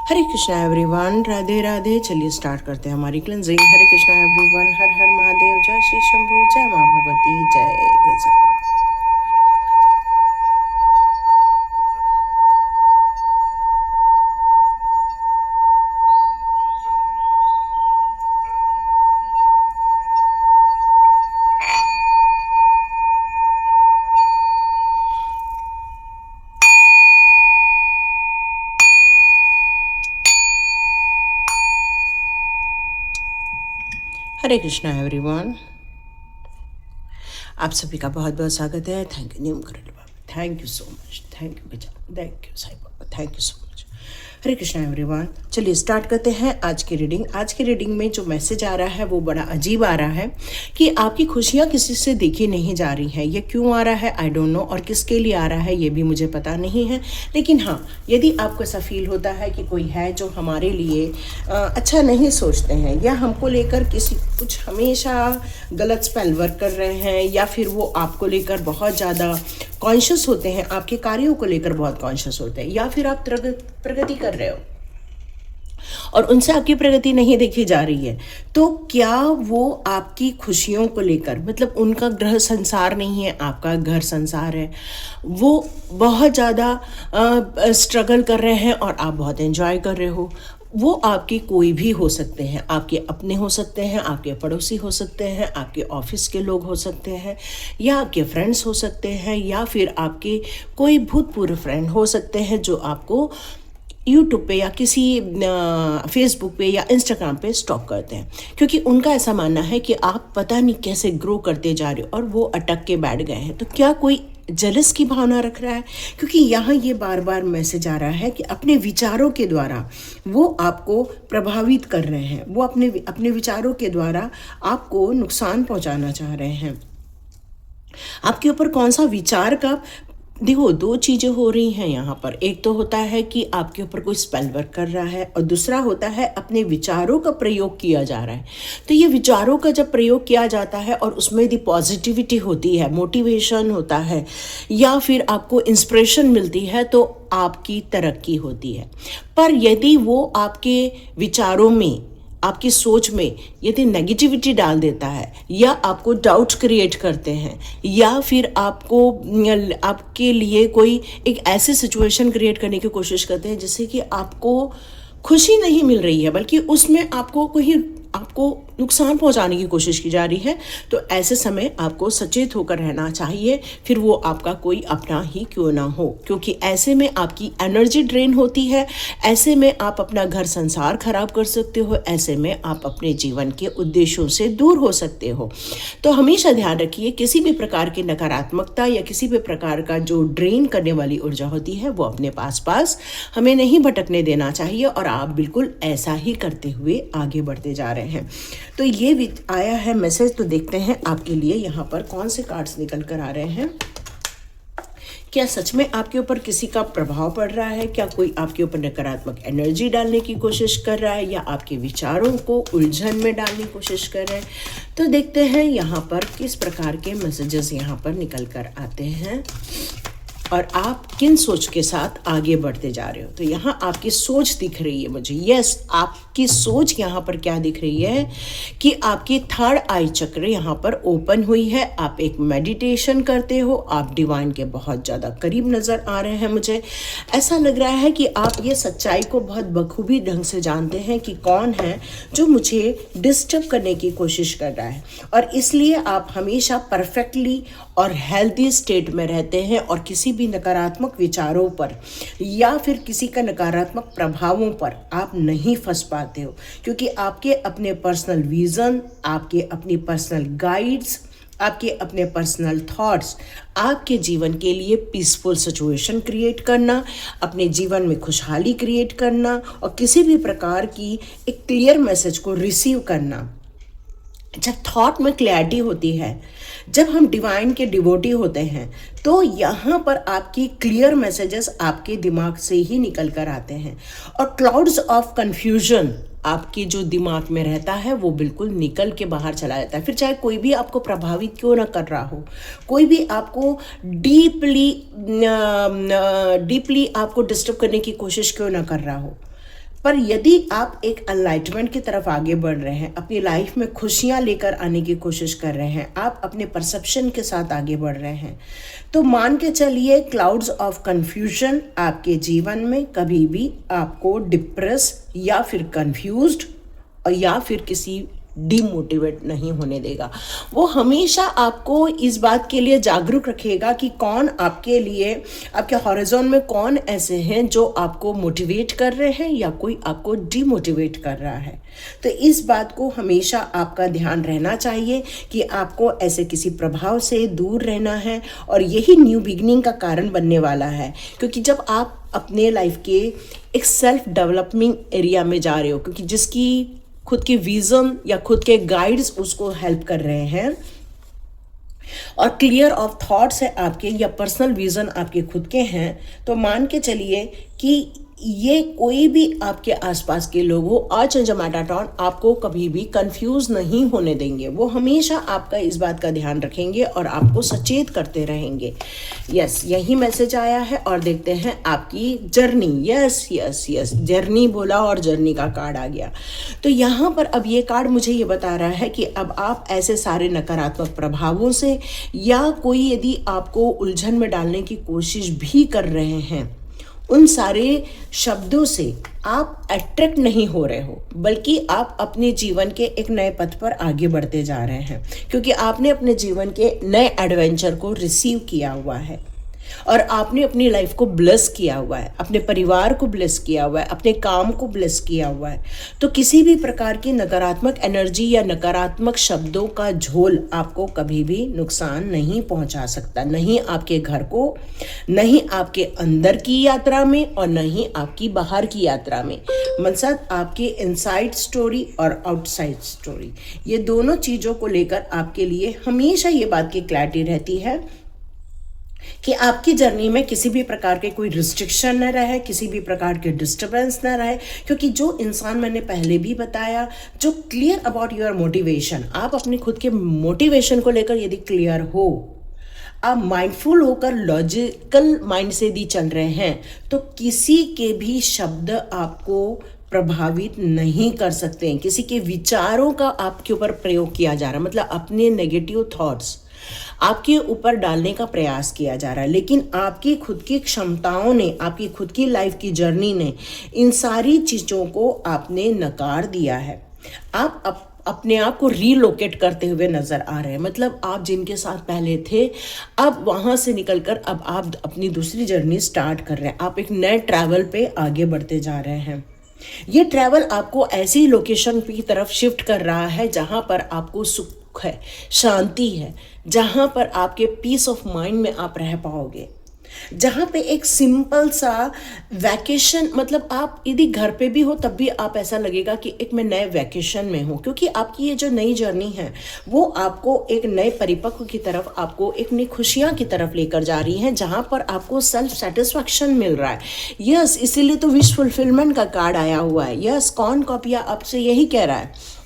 हरे Krishna everyone, Radhe Radhe. चलिए start करते हैं हमारी क्लेंजिंग। हरे कृष्णा एवरीवन, हर हर महादेव, जय श्री शंभू, जय माँ भगवती, जय गजानन। हरे कृष्णा एवरीवन, आप सभी का बहुत बहुत स्वागत है। Thank you Neem Karoli Baba, thank you so much, thank you Gajanan, thank you Sai Baba, thank you so much. Hare Krishna everyone, चलिए स्टार्ट करते हैं आज की रीडिंग। आज की रीडिंग में जो मैसेज आ रहा है वो बड़ा अजीब आ रहा है कि आपकी खुशियाँ किसी से देखी नहीं जा रही हैं। ये क्यों आ रहा है आई डोंट नो, और किसके लिए आ रहा है ये भी मुझे पता नहीं है। लेकिन हाँ, यदि आपको ऐसा फील होता है कि कोई है जो हमारे लिए अच्छा नहीं सोचते हैं, या हमको लेकर किसी कुछ हमेशा गलत स्पेल वर्क कर रहे हैं, या फिर वो आपको लेकर बहुत ज़्यादा कॉन्शियस होते हैं, आपके कार्यों को लेकर बहुत कॉन्शियस होते हैं, या फिर आप प्रगति कर रहे हो और उनसे आपकी प्रगति नहीं देखी जा रही है, तो क्या वो आपकी खुशियों को लेकर, मतलब उनका ग्रह संसार नहीं है, आपका घर संसार है, वो बहुत ज़्यादा स्ट्रगल कर रहे हैं और आप बहुत एंजॉय कर रहे हो। वो आपके कोई भी हो सकते हैं, आपके अपने हो सकते हैं, आपके पड़ोसी हो सकते हैं, आपके ऑफिस के लोग हो सकते हैं, या आपके फ्रेंड्स हो सकते हैं, या फिर आपके कोई भूतपूर्व फ्रेंड हो सकते हैं जो आपको यूट्यूब पे या किसी फेसबुक पे या इंस्टाग्राम पे स्टॉक करते हैं, क्योंकि उनका ऐसा मानना है कि आप पता नहीं कैसे ग्रो करते जा रहे हो और वो अटक के बैठ गए हैं। तो क्या कोई जलस की भावना रख रहा है? क्योंकि यहाँ ये बार बार मैसेज आ रहा है कि अपने विचारों के द्वारा वो आपको प्रभावित कर रहे हैं, वो अपने विचारों के द्वारा आपको नुकसान पहुँचाना चाह रहे हैं। आपके ऊपर कौन सा विचार का, देखो दो चीज़ें हो रही हैं यहाँ पर। एक तो होता है कि आपके ऊपर कोई स्पेल वर्क कर रहा है, और दूसरा होता है अपने विचारों का प्रयोग किया जा रहा है। तो ये विचारों का जब प्रयोग किया जाता है और उसमें यदि पॉजिटिविटी होती है, मोटिवेशन होता है, या फिर आपको इंस्पिरेशन मिलती है, तो आपकी तरक्की होती है। पर यदि वो आपके विचारों में, आपकी सोच में यदि नेगेटिविटी डाल देता है, या आपको डाउट क्रिएट करते हैं, या फिर आपके लिए कोई एक ऐसी सिचुएशन क्रिएट करने की कोशिश करते हैं जिससे कि आपको खुशी नहीं मिल रही है, बल्कि उसमें आपको नुकसान पहुंचाने की कोशिश की जा रही है, तो ऐसे समय आपको सचेत होकर रहना चाहिए, फिर वो आपका कोई अपना ही क्यों ना हो। क्योंकि ऐसे में आपकी एनर्जी ड्रेन होती है, ऐसे में आप अपना घर संसार खराब कर सकते हो, ऐसे में आप अपने जीवन के उद्देश्यों से दूर हो सकते हो। तो हमेशा ध्यान रखिए, किसी भी प्रकार की नकारात्मकता या किसी भी प्रकार का जो ड्रेन करने वाली ऊर्जा होती है वो अपने पास हमें नहीं भटकने देना चाहिए, और आप बिल्कुल ऐसा ही करते हुए आगे बढ़ते जा रहे हैं। तो ये आया है मैसेज, तो देखते हैं आपके लिए यहाँ पर कौन से कार्ड्स निकल कर आ रहे हैं। क्या सच में आपके ऊपर किसी का प्रभाव पड़ रहा है? क्या कोई आपके ऊपर नकारात्मक एनर्जी डालने की कोशिश कर रहा है, या आपके विचारों को उलझन में डालने की कोशिश कर रहे हैं? तो देखते हैं यहाँ पर किस प्रकार के मैसेजेस यहाँ पर निकल कर आते हैं, और आप किन सोच के साथ आगे बढ़ते जा रहे हो। तो यहाँ आपकी सोच दिख रही है मुझे, यस, आपकी सोच यहाँ पर क्या दिख रही है कि आपकी थर्ड आई चक्र यहाँ पर ओपन हुई है। आप एक मेडिटेशन करते हो, आप डिवाइन के बहुत ज़्यादा करीब नज़र आ रहे हैं। मुझे ऐसा लग रहा है कि आप ये सच्चाई को बहुत बखूबी ढंग से जानते हैं कि कौन है जो मुझे डिस्टर्ब करने की कोशिश कर रहा है, और इसलिए आप हमेशा परफेक्टली और हेल्दी स्टेट में रहते हैं, और किसी भी नकारात्मक विचारों पर या फिर किसी का नकारात्मक प्रभावों पर आप नहीं फंस पाते हो, क्योंकि आपके अपने पर्सनल विजन, आपके अपनी पर्सनल गाइड्स, आपके अपने पर्सनल थॉट्स आपके जीवन के लिए पीसफुल सिचुएशन क्रिएट करना, अपने जीवन में खुशहाली क्रिएट करना, और किसी भी प्रकार की एक क्लियर मैसेज को रिसीव करना। जब थॉट में क्लैरिटी होती है, जब हम डिवाइन के डिवोटी होते हैं, तो यहाँ पर आपकी क्लियर मैसेजेस आपके दिमाग से ही निकल कर आते हैं, और क्लाउड्स ऑफ कंफ्यूजन आपके जो दिमाग में रहता है वो बिल्कुल निकल के बाहर चला जाता है। फिर चाहे कोई भी आपको प्रभावित क्यों ना कर रहा हो, कोई भी आपको डीपली आपको डिस्टर्ब करने की कोशिश क्यों ना कर रहा हो, पर यदि आप एक एनलाइटमेंट की तरफ आगे बढ़ रहे हैं, अपनी लाइफ में खुशियां लेकर आने की कोशिश कर रहे हैं, आप अपने परसेप्शन के साथ आगे बढ़ रहे हैं, तो मान के चलिए क्लाउड्स ऑफ कंफ्यूजन आपके जीवन में कभी भी आपको डिप्रेस या फिर कंफ्यूज्ड या फिर किसी डिमोटिवेट नहीं होने देगा। वो हमेशा आपको इस बात के लिए जागरूक रखेगा कि कौन आपके लिए, आपके हॉरिजॉन में कौन ऐसे हैं जो आपको मोटिवेट कर रहे हैं या कोई आपको डिमोटिवेट कर रहा है। तो इस बात को हमेशा आपका ध्यान रहना चाहिए कि आपको ऐसे किसी प्रभाव से दूर रहना है, और यही न्यू बिगिनिंग का कारण बनने वाला है। क्योंकि जब आप अपने लाइफ के एक सेल्फ डेवलपमेंट एरिया में जा रहे हो, क्योंकि जिसकी खुद की विजन या खुद के गाइड्स उसको हेल्प कर रहे हैं, और क्लियर ऑफ थॉट्स है आपके या पर्सनल विजन आपके खुद के हैं, तो मान के चलिए कि ये कोई भी आपके आसपास के लोग हो, आज जोमेटाटॉन आपको कभी भी कंफ्यूज नहीं होने देंगे। वो हमेशा आपका इस बात का ध्यान रखेंगे और आपको सचेत करते रहेंगे। यस, यही मैसेज आया है। और देखते हैं आपकी journey. Yes yes yes, journey बोला और जर्नी का कार्ड आ गया। तो यहाँ पर अब ये कार्ड मुझे ये बता रहा है कि अब आप ऐसे सारे नकारात्मक प्रभावों से या कोई यदि आपको उलझन में डालने की कोशिश भी कर रहे हैं, उन सारे शब्दों से आप अट्रैक्ट नहीं हो रहे हो, बल्कि आप अपने जीवन के एक नए पथ पर आगे बढ़ते जा रहे हैं, क्योंकि आपने अपने जीवन के नए एडवेंचर को रिसीव किया हुआ है और आपने अपनी लाइफ को ब्लेस किया हुआ है, अपने परिवार को ब्लेस किया हुआ है, अपने काम को ब्लेस किया हुआ है। तो किसी भी प्रकार की नकारात्मक एनर्जी या नकारात्मक शब्दों का झोल आपको कभी भी नुकसान नहीं पहुंचा सकता, नहीं आपके घर को, नहीं आपके अंदर की यात्रा में और नहीं आपकी बाहर की यात्रा में। मतलब आपके इनसाइड स्टोरी और आउटसाइड स्टोरी, ये दोनों चीज़ों को लेकर आपके लिए हमेशा ये बात की क्लैरिटी रहती है कि आपकी जर्नी में किसी भी प्रकार के कोई रिस्ट्रिक्शन न रहे, किसी भी प्रकार के डिस्टर्बेंस न रहे। क्योंकि जो इंसान, मैंने पहले भी बताया, जो क्लियर अबाउट योर मोटिवेशन, आप अपने खुद के मोटिवेशन को लेकर यदि क्लियर हो, आप माइंडफुल होकर लॉजिकल माइंड से यदि चल रहे हैं, तो किसी के भी शब्द आपको प्रभावित नहीं कर सकते हैं। किसी के विचारों का आपके ऊपर प्रयोग किया जा रहा है, मतलब अपने नेगेटिव थॉट्स आपके ऊपर डालने का प्रयास किया जा रहा है, लेकिन आपकी खुद की क्षमताओं ने, आपकी खुद की लाइफ की जर्नी ने इन सारी चीज़ों को आपने नकार दिया है। आप अपने आप को रीलोकेट करते हुए नज़र आ रहे हैं। मतलब आप जिनके साथ पहले थे, अब वहाँ से निकलकर अब आप अपनी दूसरी जर्नी स्टार्ट कर रहे हैं। आप एक नए ट्रैवल पे आगे बढ़ते जा रहे हैं। ये ट्रैवल आपको ऐसी लोकेशन की तरफ शिफ्ट कर रहा है जहाँ पर आपको सुख है, शांति है, जहाँ पर आपके पीस ऑफ माइंड में आप रह पाओगे, जहाँ पे एक सिंपल सा वैकेशन, मतलब आप यदि घर पे भी हो तब भी आप ऐसा लगेगा कि एक मैं नए वैकेशन में हूँ, क्योंकि आपकी ये जो नई जर्नी है वो आपको एक नए परिपक्व की तरफ, आपको एक नई खुशियाँ की तरफ लेकर जा रही हैं, जहाँ पर आपको सेल्फ सेटिस्फैक्शन मिल रहा है। यस, इसीलिए तो विश फुलफिलमेंट का कार्ड आया हुआ है। यस, कौन कॉपिया आपसे यही कह रहा है,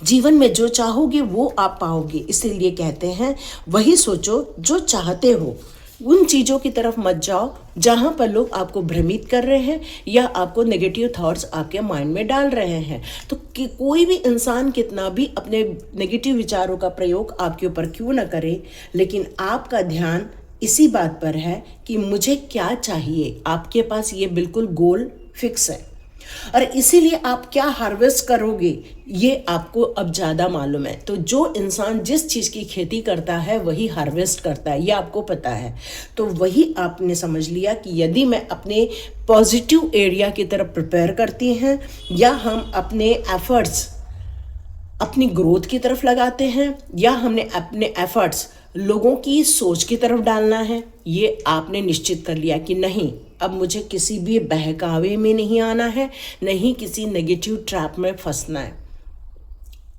जीवन में जो चाहोगे वो आप पाओगे। इसीलिए कहते हैं वही सोचो जो चाहते हो, उन चीज़ों की तरफ मत जाओ जहाँ पर लोग आपको भ्रमित कर रहे हैं या आपको नेगेटिव थॉट्स आपके माइंड में डाल रहे हैं। तो कि कोई भी इंसान कितना भी अपने नेगेटिव विचारों का प्रयोग आपके ऊपर क्यों ना करे, लेकिन आपका ध्यान इसी बात पर है कि मुझे क्या चाहिए। आपके पास ये बिल्कुल गोल फिक्स है और इसीलिए आप क्या हार्वेस्ट करोगे ये आपको अब ज़्यादा मालूम है। तो जो इंसान जिस चीज़ की खेती करता है वही हार्वेस्ट करता है, ये आपको पता है। तो वही आपने समझ लिया कि यदि मैं अपने पॉजिटिव एरिया की तरफ प्रिपेयर करती हैं या हम अपने एफर्ट्स अपनी ग्रोथ की तरफ लगाते हैं या हमने अपने एफर्ट्स लोगों की सोच की तरफ डालना है, ये आपने निश्चित कर लिया कि नहीं, अब मुझे किसी भी बहकावे में नहीं आना है, नहीं किसी नेगेटिव ट्रैप में फंसना है।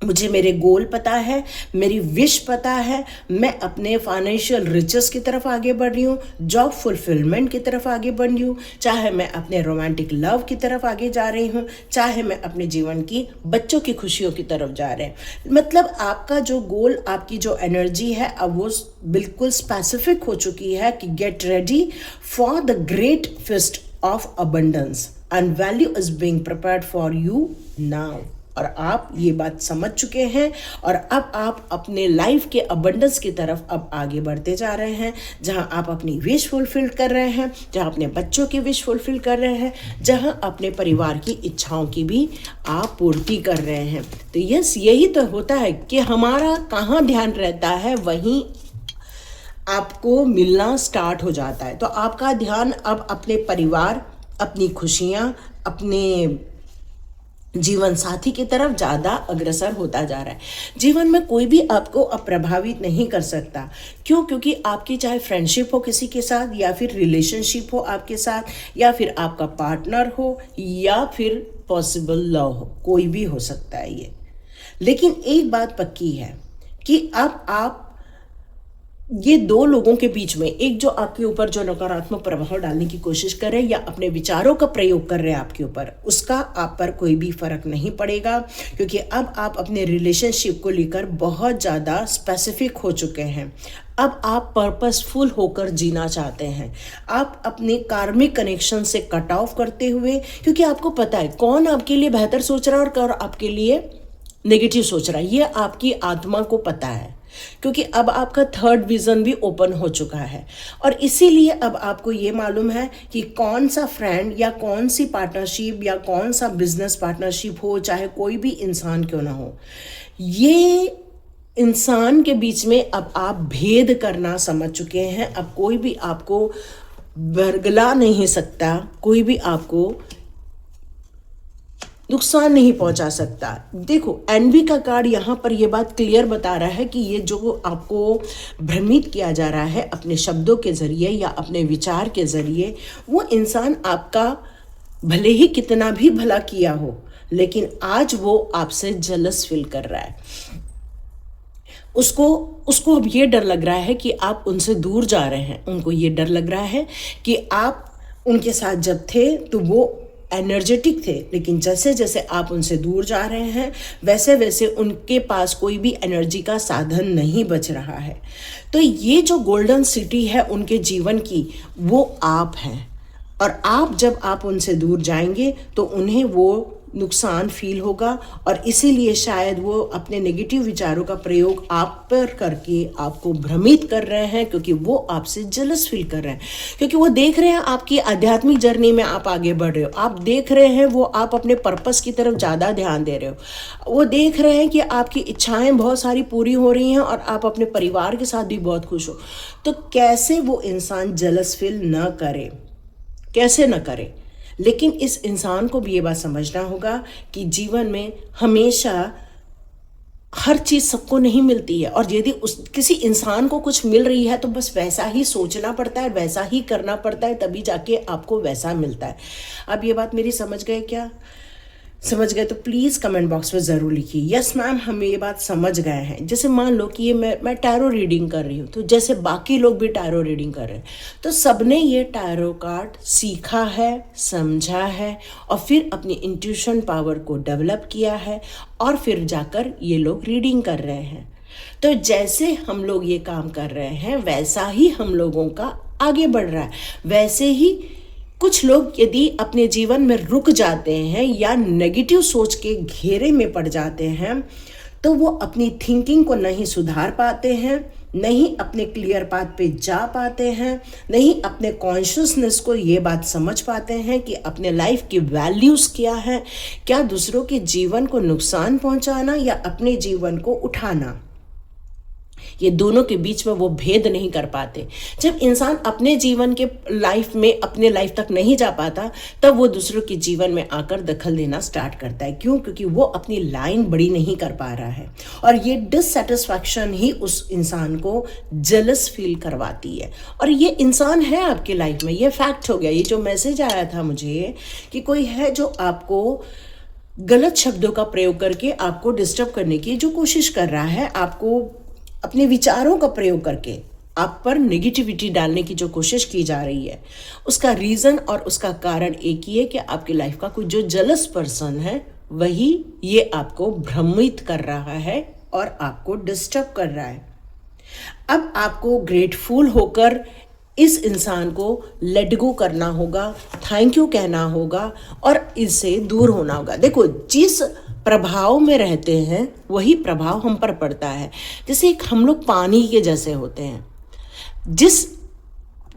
मुझे मेरे गोल पता है, मेरी विश पता है, मैं अपने फाइनेंशियल रिचेस की तरफ आगे बढ़ रही हूँ, जॉब फुलफिलमेंट की तरफ आगे बढ़ रही हूँ, चाहे मैं अपने रोमांटिक लव की तरफ आगे जा रही हूँ, चाहे मैं अपने जीवन की बच्चों की खुशियों की तरफ जा रहे हैं। मतलब आपका जो गोल, आपकी जो एनर्जी है, अब वो बिल्कुल स्पेसिफिक हो चुकी है कि get ready for the great feast of abundance. And value is being prepared for you now. और आप ये बात समझ चुके हैं और अब आप अपने लाइफ के अबंडेंस की तरफ अब आगे बढ़ते जा रहे हैं, जहां आप अपनी विश फुलफिल कर रहे हैं, जहां अपने बच्चों की विश फुलफिल कर रहे हैं, जहां अपने परिवार की इच्छाओं की भी आप पूर्ति कर रहे हैं। तो यस, यही तो होता है कि हमारा कहाँ ध्यान रहता है वहीं आपको मिलना स्टार्ट हो जाता है। तो आपका ध्यान अब अपने परिवार, अपनी खुशियाँ, अपने जीवन साथी की तरफ ज़्यादा अग्रसर होता जा रहा है। जीवन में कोई भी आपको अप्रभावित नहीं कर सकता। क्यों? क्योंकि आपकी चाहे फ्रेंडशिप हो किसी के साथ, या फिर रिलेशनशिप हो आपके साथ, या फिर आपका पार्टनर हो, या फिर पॉसिबल लव हो, कोई भी हो सकता है ये। लेकिन एक बात पक्की है कि अब आप ये दो लोगों के बीच में, एक जो आपके ऊपर जो नकारात्मक प्रभाव डालने की कोशिश कर रहे हैं या अपने विचारों का प्रयोग कर रहे हैं आपके ऊपर, उसका आप पर कोई भी फर्क नहीं पड़ेगा, क्योंकि अब आप अपने रिलेशनशिप को लेकर बहुत ज़्यादा स्पेसिफिक हो चुके हैं। अब आप पर्पसफुल होकर जीना चाहते हैं। आप अपने कार्मिक कनेक्शन से कट ऑफ करते हुए, क्योंकि आपको पता है कौन आपके लिए बेहतर सोच रहा है और कौन आपके लिए नेगेटिव सोच रहा है, ये आपकी आत्मा को पता है, क्योंकि अब आपका थर्ड विजन भी ओपन हो चुका है। और इसीलिए अब आपको ये मालूम है कि कौन सा फ्रेंड या कौन सी पार्टनरशिप या कौन सा बिजनेस पार्टनरशिप हो, चाहे कोई भी इंसान क्यों ना हो, ये इंसान के बीच में अब आप भेद करना समझ चुके हैं। अब कोई भी आपको बरगला नहीं सकता, कोई भी आपको नुकसान नहीं पहुंचा सकता। देखो, एनवी का कार्ड यहाँ पर ये बात क्लियर बता रहा है कि ये जो आपको भ्रमित किया जा रहा है अपने शब्दों के ज़रिए या अपने विचार के ज़रिए, वो इंसान आपका भले ही कितना भी भला किया हो, लेकिन आज वो आपसे जेलस फील कर रहा है। उसको अब ये डर लग रहा है कि आप उनसे दूर जा रहे हैं। उनको ये डर लग रहा है कि आप उनके साथ जब थे तो वो एनर्जेटिक थे, लेकिन जैसे जैसे आप उनसे दूर जा रहे हैं वैसे वैसे उनके पास कोई भी एनर्जी का साधन नहीं बच रहा है। तो ये जो गोल्डन सिटी है उनके जीवन की, वो आप हैं। और जब आप उनसे दूर जाएंगे तो उन्हें वो नुकसान फील होगा, और इसीलिए शायद वो अपने नेगेटिव विचारों का प्रयोग आप पर करके आपको भ्रमित कर रहे हैं, क्योंकि वो आपसे जेलस फील कर रहे हैं, क्योंकि वो देख रहे हैं आपकी आध्यात्मिक जर्नी में आप आगे बढ़ रहे हो। आप देख रहे हैं वो आप अपने पर्पस की तरफ ज़्यादा ध्यान दे रहे हो। वो देख रहे हैं कि आपकी इच्छाएं बहुत सारी पूरी हो रही हैं और आप अपने परिवार के साथ भी बहुत खुश हो। तो कैसे वो इंसान जेलस फील न करे, कैसे न करे। लेकिन इस इंसान को भी ये बात समझना होगा कि जीवन में हमेशा हर चीज़ सबको नहीं मिलती है, और यदि किसी इंसान को कुछ मिल रही है तो बस वैसा ही सोचना पड़ता है, वैसा ही करना पड़ता है, तभी जाके आपको वैसा मिलता है। अब ये बात मेरी समझ गए क्या? समझ गए तो प्लीज़ कमेंट बॉक्स में ज़रूर लिखिए यस मैम, हम ये बात समझ गए हैं। जैसे मान लो कि ये मैं टैरो रीडिंग कर रही हूँ, तो जैसे बाकी लोग भी टैरो रीडिंग कर रहे हैं, तो सबने ये टैरो कार्ड सीखा है, समझा है, और फिर अपनी इंट्यूशन पावर को डेवलप किया है, और फिर जाकर ये लोग रीडिंग कर रहे हैं। तो जैसे हम लोग ये काम कर रहे हैं वैसा ही हम लोगों का आगे बढ़ रहा है। वैसे ही कुछ लोग यदि अपने जीवन में रुक जाते हैं या नेगेटिव सोच के घेरे में पड़ जाते हैं, तो वो अपनी थिंकिंग को नहीं सुधार पाते हैं, नहीं अपने क्लियर पाथ पे जा पाते हैं, नहीं अपने कॉन्शियसनेस को ये बात समझ पाते हैं कि अपने लाइफ की वैल्यूज़ क्या है, क्या दूसरों के जीवन को नुकसान पहुंचाना या अपने जीवन को उठाना, ये दोनों के बीच में वो भेद नहीं कर पाते। जब इंसान अपने जीवन के लाइफ में अपने लाइफ तक नहीं जा पाता, तब वो दूसरों के जीवन में आकर दखल देना स्टार्ट करता है। क्यों? क्योंकि वो अपनी लाइन बड़ी नहीं कर पा रहा है, और ये डिससेटिस्फैक्शन ही उस इंसान को जेलस फील करवाती है। और ये इंसान है आपकी लाइफ में, ये फैक्ट हो गया। ये जो मैसेज आया था मुझे कि कोई है जो आपको गलत शब्दों का प्रयोग करके आपको डिस्टर्ब करने की जो कोशिश कर रहा है, आपको अपने विचारों का प्रयोग करके आप पर नेगेटिविटी डालने की जो कोशिश की जा रही है, उसका रीज़न और उसका कारण एक ही है कि आपकी लाइफ का कोई जो जेलस पर्सन है वही ये आपको भ्रमित कर रहा है और आपको डिस्टर्ब कर रहा है। अब आपको ग्रेटफुल होकर इस इंसान को लेट गो करना होगा, थैंक यू कहना होगा और इससे दूर होना होगा। देखो, जिस प्रभाव में रहते हैं वही प्रभाव हम पर पड़ता है। जैसे एक हम लोग पानी के जैसे होते हैं, जिस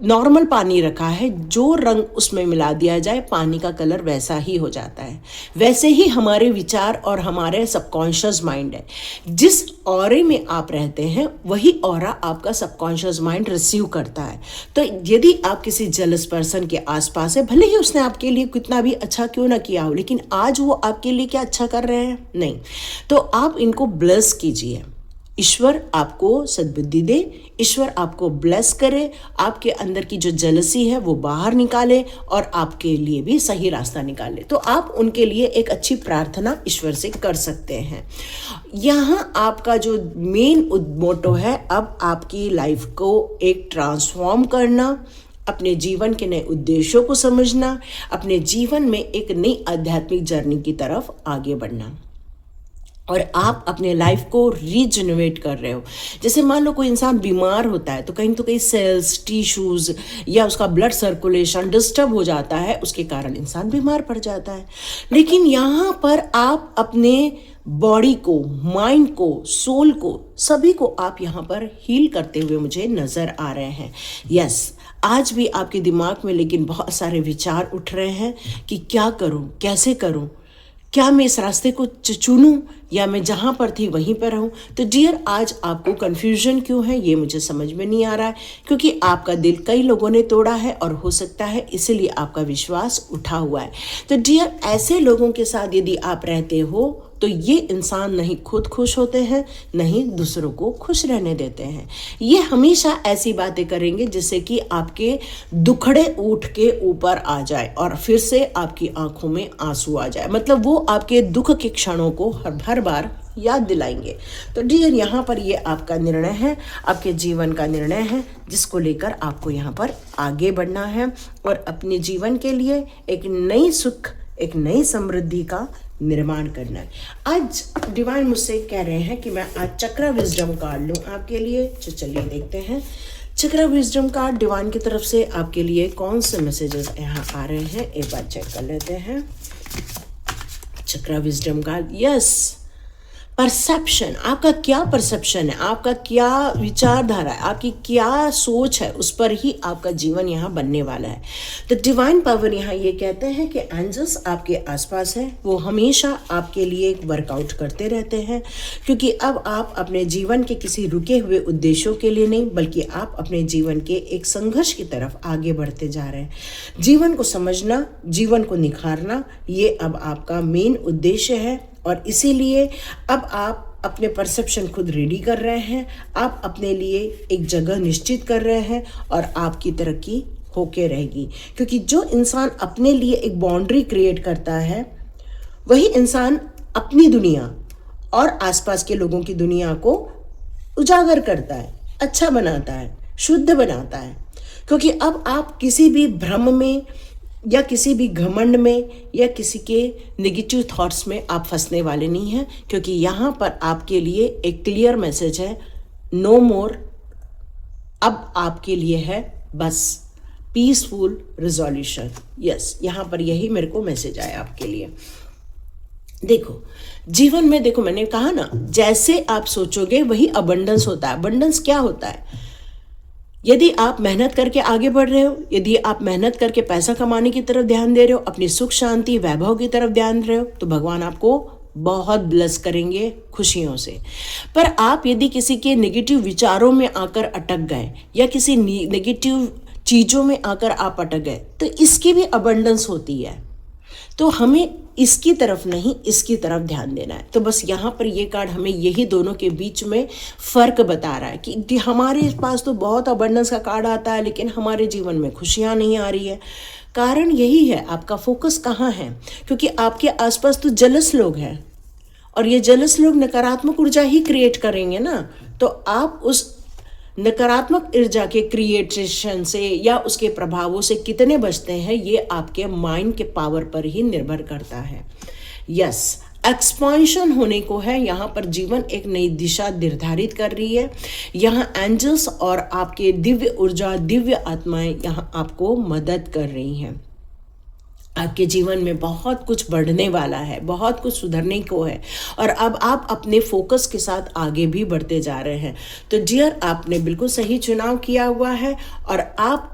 नॉर्मल पानी रखा है, जो रंग उसमें मिला दिया जाए पानी का कलर वैसा ही हो जाता है। वैसे ही हमारे विचार और हमारे सबकॉन्शियस माइंड है। जिस ऑरे में आप रहते हैं वही ऑरा आपका सबकॉन्शियस माइंड रिसीव करता है। तो यदि आप किसी जेलस पर्सन के आसपास है, भले ही उसने आपके लिए कितना भी अच्छा क्यों ना किया हो, लेकिन आज वो आपके लिए क्या अच्छा कर रहे हैं? नहीं। तो आप इनको ब्लेस कीजिए। ईश्वर आपको सद्बुद्धि दे, ईश्वर आपको ब्लेस करे, आपके अंदर की जो जेलसी है वो बाहर निकाले और आपके लिए भी सही रास्ता निकाले। तो आप उनके लिए एक अच्छी प्रार्थना ईश्वर से कर सकते हैं। यहाँ आपका जो मेन मोटो है, अब आपकी लाइफ को एक ट्रांसफॉर्म करना, अपने जीवन के नए उद्देश्यों को समझना, अपने जीवन में एक नई आध्यात्मिक जर्नी की तरफ आगे बढ़ना। और आप अपने लाइफ को रीजनरेट कर रहे हो। जैसे मान लो कोई इंसान बीमार होता है तो कहीं सेल्स, टिश्यूज या उसका ब्लड सर्कुलेशन डिस्टर्ब हो जाता है, उसके कारण इंसान बीमार पड़ जाता है। लेकिन यहाँ पर आप अपने बॉडी को, माइंड को, सोल को, सभी को आप यहाँ पर हील करते हुए मुझे नज़र आ रहे हैं। यस, आज भी आपके दिमाग में लेकिन बहुत सारे विचार उठ रहे हैं कि क्या करूँ, कैसे करूँ, क्या मैं इस रास्ते को चुनूं या मैं जहाँ पर थी वहीं पर रहूं। तो डियर, आज आपको कन्फ्यूजन क्यों है ये मुझे समझ में नहीं आ रहा है, क्योंकि आपका दिल कई लोगों ने तोड़ा है और हो सकता है इसीलिए आपका विश्वास उठा हुआ है। तो डियर, ऐसे लोगों के साथ यदि आप रहते हो तो ये इंसान नहीं खुद खुश होते हैं, नहीं दूसरों को खुश रहने देते हैं। ये हमेशा ऐसी बातें करेंगे जिससे कि आपके दुखड़े ऊँट के ऊपर आ जाए और फिर से आपकी आंखों में आंसू आ जाए। मतलब वो आपके दुख के क्षणों को हर बार याद दिलाएंगे। तो डियर, यहाँ पर ये आपका निर्णय है, आपके जीवन का निर्णय है, जिसको लेकर आपको यहाँ पर आगे बढ़ना है और अपने जीवन के लिए एक नई सुख, एक नई समृद्धि का निर्माण करना है। आज डिवाइन मुझसे कह रहे हैं कि मैं आज चक्रा विजडम कार्ड लूँ आपके लिए। तो चलिए देखते हैं चक्रा विजडम कार्ड डिवाइन की तरफ से आपके लिए कौन से मैसेजेस यहाँ आ रहे हैं, एक बार चेक कर लेते हैं। चक्रा विजडम कार्ड, यस, परसेप्शन। आपका क्या परसेप्शन है, आपका क्या विचारधारा है, आपकी क्या सोच है, उस पर ही आपका जीवन यहाँ बनने वाला है। तो डिवाइन पावर यहाँ ये कहते हैं कि एंजल्स आपके आसपास है, वो हमेशा आपके लिए वर्कआउट करते रहते हैं, क्योंकि अब आप अपने जीवन के किसी रुके हुए उद्देश्यों के लिए नहीं, बल्कि आप अपने जीवन के एक संघर्ष की तरफ आगे बढ़ते जा रहे हैं। जीवन को समझना, जीवन को निखारना, ये अब आपका मेन उद्देश्य है और इसीलिए अब आप अपने परसेप्शन खुद रेडी कर रहे हैं। आप अपने लिए एक जगह निश्चित कर रहे हैं और आपकी तरक्की होके रहेगी, क्योंकि जो इंसान अपने लिए एक बाउंड्री क्रिएट करता है वही इंसान अपनी दुनिया और आसपास के लोगों की दुनिया को उजागर करता है, अच्छा बनाता है, शुद्ध बनाता है। क्योंकि अब आप किसी भी भ्रम में या किसी भी घमंड में या किसी के नेगेटिव थॉट्स में आप फंसने वाले नहीं हैं, क्योंकि यहाँ पर आपके लिए एक क्लियर मैसेज है, नो मोर। अब आपके लिए है बस पीसफुल रिजोल्यूशन। यस, यहाँ पर यही मेरे को मैसेज आया आपके लिए। देखो, जीवन में देखो, मैंने कहा ना, जैसे आप सोचोगे वही अबंडेंस होता है। अबंडेंस क्या होता है? यदि आप मेहनत करके आगे बढ़ रहे हो, यदि आप मेहनत करके पैसा कमाने की तरफ ध्यान दे रहे हो, अपनी सुख शांति वैभव की तरफ ध्यान दे रहे हो, तो भगवान आपको बहुत ब्लेस करेंगे खुशियों से। पर आप यदि किसी के नेगेटिव विचारों में आकर अटक गए या किसी नेगेटिव चीज़ों में आकर आप अटक गए, तो इसकी भी अबंडेंस होती है। तो हमें इसकी तरफ नहीं, इसकी तरफ ध्यान देना है। तो बस यहाँ पर ये कार्ड हमें यही दोनों के बीच में फ़र्क बता रहा है कि हमारे पास तो बहुत अबंडेंस का कार्ड आता है, लेकिन हमारे जीवन में खुशियाँ नहीं आ रही है। कारण यही है, आपका फोकस कहाँ है, क्योंकि आपके आसपास तो जलस लोग हैं और ये जलस लोग नकारात्मक ऊर्जा ही क्रिएट करेंगे ना। तो आप उस नकारात्मक ऊर्जा के क्रिएशन से या उसके प्रभावों से कितने बचते हैं, ये आपके माइंड के पावर पर ही निर्भर करता है। यस, एक्सपांशन होने को है। यहाँ पर जीवन एक नई दिशा निर्धारित कर रही है। यहाँ एंजल्स और आपके दिव्य ऊर्जा, दिव्य आत्माएं यहाँ आपको मदद कर रही हैं। आपके जीवन में बहुत कुछ बढ़ने वाला है, बहुत कुछ सुधरने को है, और अब आप अपने फोकस के साथ आगे भी बढ़ते जा रहे हैं। तो डियर, आपने बिल्कुल सही चुनाव किया हुआ है और आप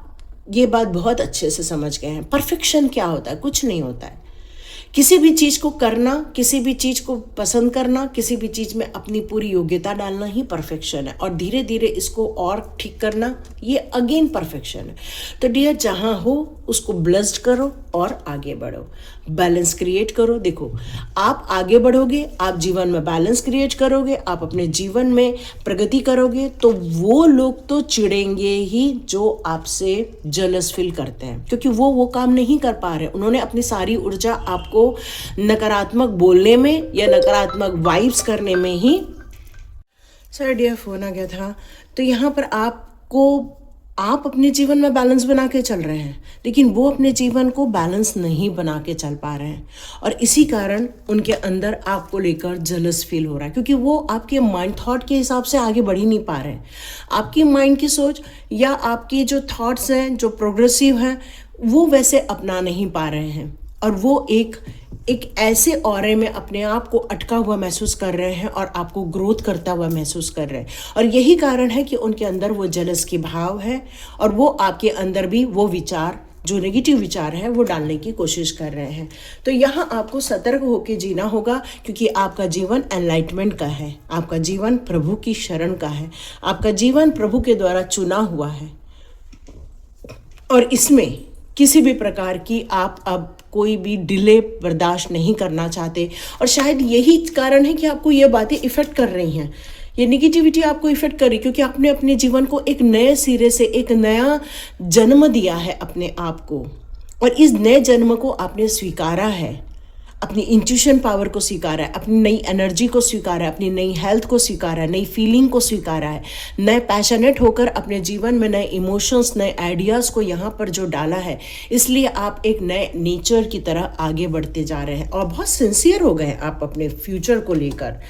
ये बात बहुत अच्छे से समझ गए हैं। परफेक्शन क्या होता है? कुछ नहीं होता है। किसी भी चीज़ को करना, किसी भी चीज़ को पसंद करना, किसी भी चीज़ में अपनी पूरी योग्यता डालना ही परफेक्शन है, और धीरे धीरे इसको और ठीक करना, ये अगेन परफेक्शन है। तो डियर, जहाँ हो उसको ब्लेस्ड करो और आगे बढ़ो, बैलेंस क्रिएट करो। देखो, आप आगे बढ़ोगे, आप जीवन में बैलेंस क्रिएट करोगे, आप अपने जीवन में प्रगति करोगे, तो वो लोग तो चिढ़ेंगे ही जो आपसे जेलस फील करते हैं, क्योंकि वो काम नहीं कर पा रहे। उन्होंने अपनी सारी ऊर्जा आपको नकारात्मक बोलने में या नकारात्मक वाइब्स करने में ही। सर डियर, फोन आ गया था। तो यहाँ पर आप अपने जीवन में बैलेंस बना के चल रहे हैं, लेकिन वो अपने जीवन को बैलेंस नहीं बना के चल पा रहे हैं, और इसी कारण उनके अंदर आपको लेकर जेलस फील हो रहा है, क्योंकि वो आपके माइंड थॉट के हिसाब से आगे बढ़ ही नहीं पा रहे हैं। आपकी माइंड की सोच या आपकी जो थॉट्स हैं, जो प्रोग्रेसिव हैं, वो वैसे अपना नहीं पा रहे हैं, और वो एक ऐसे ऑरे में अपने आप को अटका हुआ महसूस कर रहे हैं और आपको ग्रोथ करता हुआ महसूस कर रहे हैं। और यही कारण है कि उनके अंदर वो जेलस की भाव है, और वो आपके अंदर भी वो विचार, जो नेगेटिव विचार है, वो डालने की कोशिश कर रहे हैं। तो यहाँ आपको सतर्क होकर जीना होगा, क्योंकि आपका जीवन एनलाइटमेंट का है, आपका जीवन प्रभु की शरण का है, आपका जीवन प्रभु के द्वारा चुना हुआ है, और इसमें किसी भी प्रकार की आप अब कोई भी डिले बर्दाश्त नहीं करना चाहते। और शायद यही कारण है कि आपको ये बातें इफ़ेक्ट कर रही हैं, ये निगेटिविटी आपको इफ़ेक्ट कर रही, क्योंकि आपने अपने जीवन को एक नए सिरे से, एक नया जन्म दिया है अपने आप को, और इस नए जन्म को आपने स्वीकारा है, अपनी इंट्यूशन पावर को स्वीकारा है, अपनी नई एनर्जी को स्वीकारा है, अपनी नई हेल्थ को स्वीकारा है, नई फीलिंग को स्वीकारा है, नए पैशनेट होकर अपने जीवन में नए इमोशंस, नए आइडियाज़ को यहाँ पर जो डाला है, इसलिए आप एक नए नेचर की तरह आगे बढ़ते जा रहे हैं, और बहुत सिंसियर हो गए आप अपने फ्यूचर को लेकर।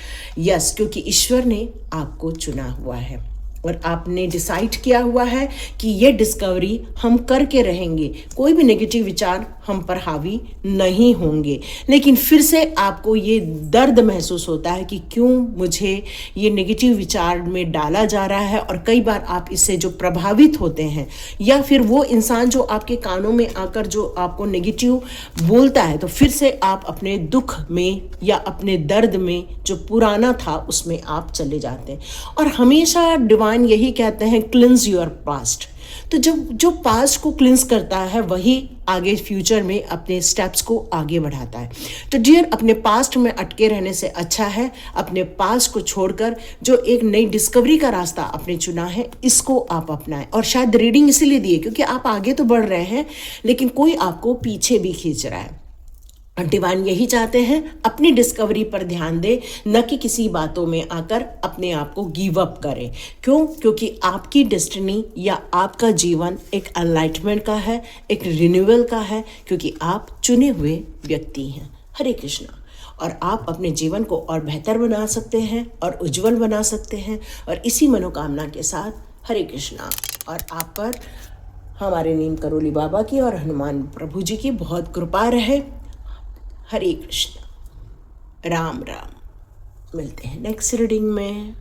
यस, क्योंकि ईश्वर ने आपको चुना हुआ है, और आपने डिसाइड किया हुआ है कि ये डिस्कवरी हम करके रहेंगे, कोई भी नेगेटिव विचार हम पर हावी नहीं होंगे। लेकिन फिर से आपको ये दर्द महसूस होता है कि क्यों मुझे ये नेगेटिव विचार में डाला जा रहा है, और कई बार आप इससे जो प्रभावित होते हैं, या फिर वो इंसान जो आपके कानों में आकर जो आपको नेगेटिव बोलता है, तो फिर से आप अपने दुख में या अपने दर्द में जो पुराना था उसमें आप चले जाते हैं। और हमेशा डिवाइन यही कहते हैं, क्लिंस योर पास्ट। तो जो पास्ट को क्लिंस करता है, वही आगे फ्यूचर में अपने स्टेप्स को आगे बढ़ाता है। तो डियर, अपने पास्ट में अटके रहने से अच्छा है अपने पास्ट को छोड़कर जो एक नई डिस्कवरी का रास्ता आपने चुना है, इसको आप अपनाएं। और शायद रीडिंग इसीलिए दी है क्योंकि आप आगे तो बढ़ रहे हैं, लेकिन कोई आपको पीछे भी खींच रहा है। डिवाइन यही चाहते हैं, अपनी डिस्कवरी पर ध्यान दे, न कि किसी बातों में आकर अपने आप को गिव अप करें। क्यों? क्योंकि आपकी डेस्टिनी या आपका जीवन एक एनलाइटमेंट का है, एक रिन्यूअल का है, क्योंकि आप चुने हुए व्यक्ति हैं। हरे कृष्णा। और आप अपने जीवन को और बेहतर बना सकते हैं और उज्जवल बना सकते हैं, और इसी मनोकामना के साथ हरे कृष्णा। और आप पर हमारे नीम करोली बाबा की और हनुमान प्रभु जी की बहुत कृपा रहे। हरे कृष्ण, राम राम। मिलते हैं नेक्स्ट रीडिंग में।